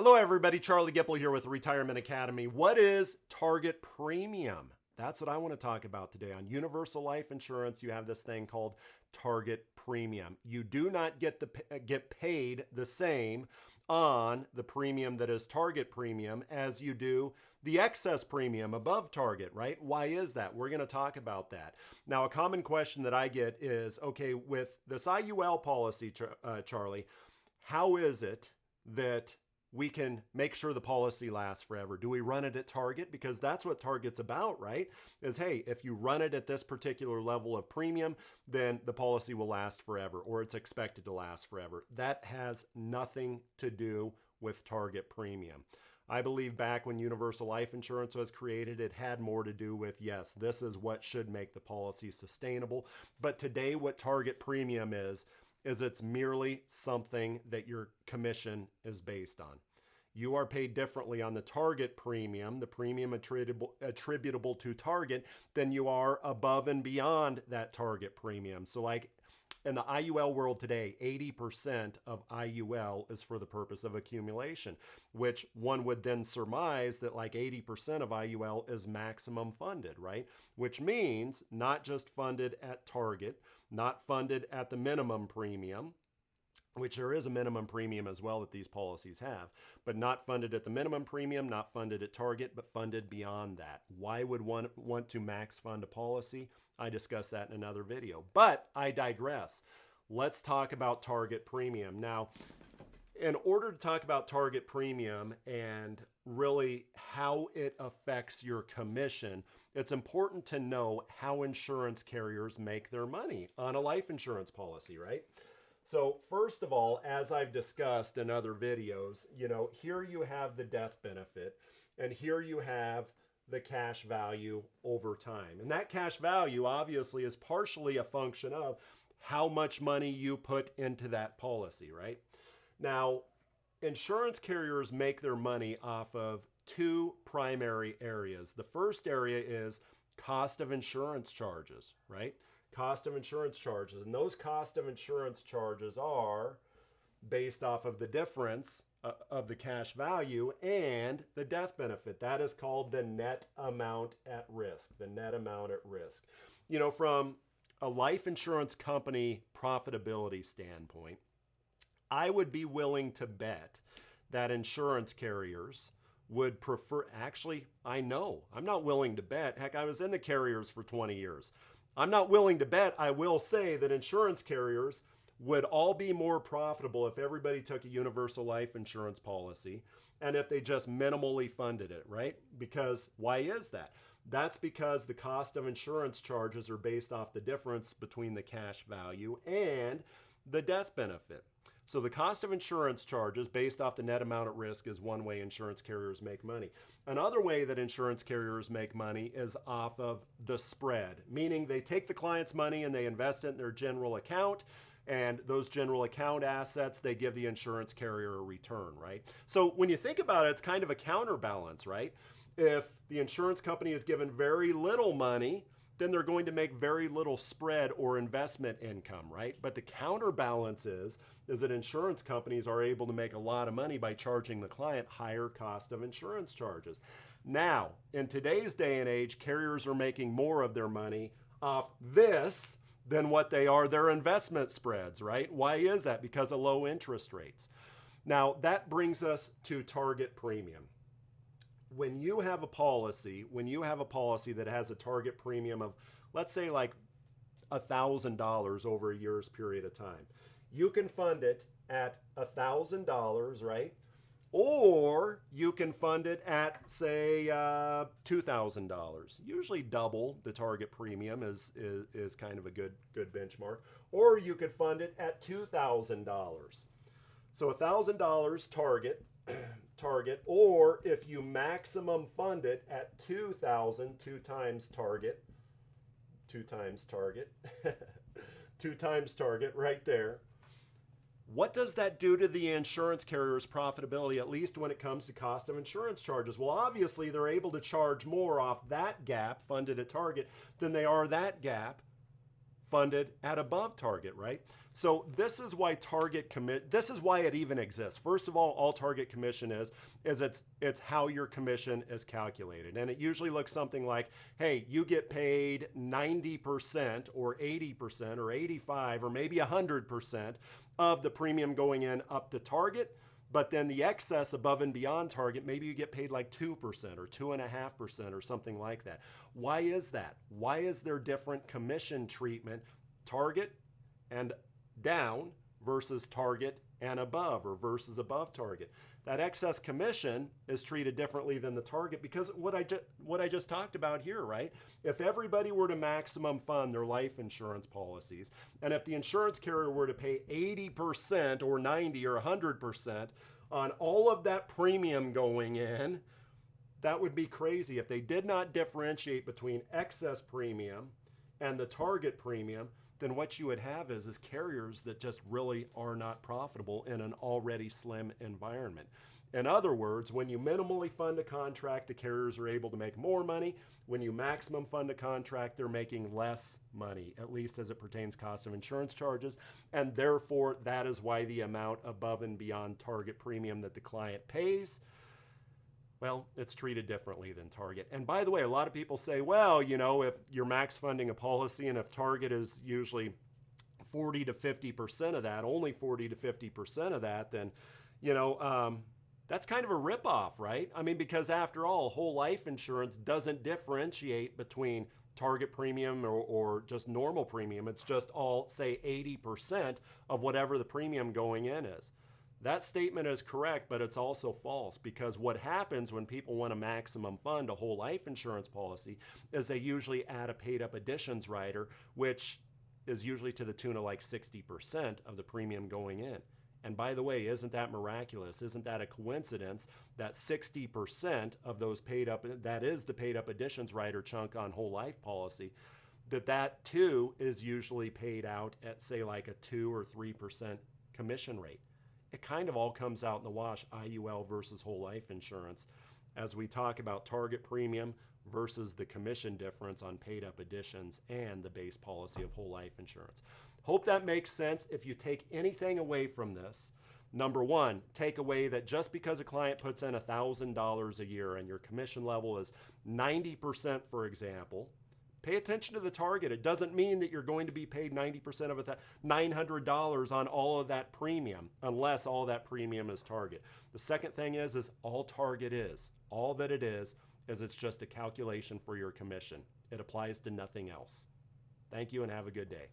Hello, everybody. Charlie Gipple here with Retirement Academy. What is target premium? That's what I want to talk about today. On universal life insurance, you have this thing called target premium. You do not get paid the same on the premium that is target premium as you do the excess premium above target, right? Why is that? We're going to talk about that. Now, a common question that I get is, okay, with this IUL policy, Charlie, how is it that we can make sure the policy lasts forever? Do we run it at target? Because that's what target's about, right? Is, hey, if you run it at this particular level of premium, then the policy will last forever, or it's expected to last forever. That has nothing to do with target premium. I believe back when universal life insurance was created, it had more to do with, yes, this is what should make the policy sustainable. But today, what target premium is it's merely something that your commission is based on. You are paid differently on the target premium, the premium attributable to target, than you are above and beyond that target premium. So like in the IUL world today, 80% of IUL is for the purpose of accumulation, which one would then surmise that like 80% of IUL is maximum funded, right? Which means not just funded at target, not funded at the minimum premium, which there is a minimum premium as well that these policies have, but not funded at the minimum premium, not funded at target, but funded beyond that. Why would one want to max fund a policy? I discussed that in another video, but I digress. Let's talk about target premium. Now, in order to talk about target premium and really how it affects your commission, it's important to know how insurance carriers make their money on a life insurance policy, right? So first of all, as I've discussed in other videos, here you have the death benefit and here you have the cash value over time. And that cash value obviously is partially a function of how much money you put into that policy, right? Now, insurance carriers make their money off of two primary areas. The first area is cost of insurance charges, right? Cost of insurance charges. And those cost of insurance charges are based off of the difference of the cash value and the death benefit. That is called the net amount at risk, the net amount at risk. From a life insurance company profitability standpoint, I would be willing to bet that insurance carriers would prefer, actually, I know, I'm not willing to bet. Heck, I was in the carriers for 20 years. I'm not willing to bet. I will say that insurance carriers would all be more profitable if everybody took a universal life insurance policy and if they just minimally funded it, right? Because why is that? That's because the cost of insurance charges are based off the difference between the cash value and the death benefit. So the cost of insurance charges based off the net amount at risk is one way insurance carriers make money. Another way that insurance carriers make money is off of the spread, meaning they take the client's money and they invest it in their general account, and those general account assets, they give the insurance carrier a return, right? So when you think about it, it's kind of a counterbalance, right? If the insurance company is given very little money, then they're going to make very little spread or investment income, right? But the counterbalance is that insurance companies are able to make a lot of money by charging the client higher cost of insurance charges. Now, in today's day and age, carriers are making more of their money off this than what they are their investment spreads, right? Why is that? Because of low interest rates. Now, that brings us to target premium. When you have a policy that has a target premium of, let's say, like $1,000 over a year's period of time, you can fund it at $1,000, right? Or you can fund it at, say, $2,000. Usually double the target premium is kind of a good benchmark. Or you could fund it at $2,000. So $1,000 target, or if you maximum fund it at 2,000, two times target, two times target right there. What does that do to the insurance carrier's profitability, at least when it comes to cost of insurance charges? Well, obviously, they're able to charge more off that gap funded at target than they are that gap funded at above target, right? So this is why this is why it even exists. First of all target commission is it's how your commission is calculated. And it usually looks something like, hey, you get paid 90% or 80% or 85 or maybe 100% of the premium going in up to target. But then the excess above and beyond target, maybe you get paid like 2% or 2.5% or something like that. Why is that? Why is there different commission treatment, target and down versus target and above, or versus above target? That excess commission is treated differently than the target because what I just talked about here, right? If everybody were to maximum fund their life insurance policies, and if the insurance carrier were to pay 80% or 90 or 100% on all of that premium going in, that would be crazy. If they did not differentiate between excess premium and the target premium, then what you would have is carriers that just really are not profitable in an already slim environment. In other words, when you minimally fund a contract, the carriers are able to make more money. When you maximum fund a contract, they're making less money, at least as it pertains cost of insurance charges. And therefore, that is why the amount above and beyond target premium that the client pays, well, it's treated differently than target. And by the way, a lot of people say, well, if you're max funding a policy and if target is usually 40 to 50% of that, only 40 to 50% of that, then, that's kind of a ripoff, right? I mean, because after all, whole life insurance doesn't differentiate between target premium or just normal premium. It's just all, say, 80% of whatever the premium going in is. That statement is correct, but it's also false, because what happens when people want to maximum fund a whole life insurance policy is they usually add a paid up additions rider, which is usually to the tune of like 60% of the premium going in. And by the way, isn't that miraculous? Isn't that a coincidence that 60% of those paid up, that is the paid up additions rider chunk on whole life policy, that too is usually paid out at, say, like a 2 or 3% commission rate. It kind of all comes out in the wash, IUL versus whole life insurance, as we talk about target premium versus the commission difference on paid up additions and the base policy of whole life insurance. Hope that makes sense. If you take anything away from this, number one, take away that just because a client puts in $1,000 a year and your commission level is 90%, for example, pay attention to the target. It doesn't mean that you're going to be paid 90% of $900 on all of that premium, unless all that premium is target. The second thing is all target is. All that it is it's just a calculation for your commission. It applies to nothing else. Thank you and have a good day.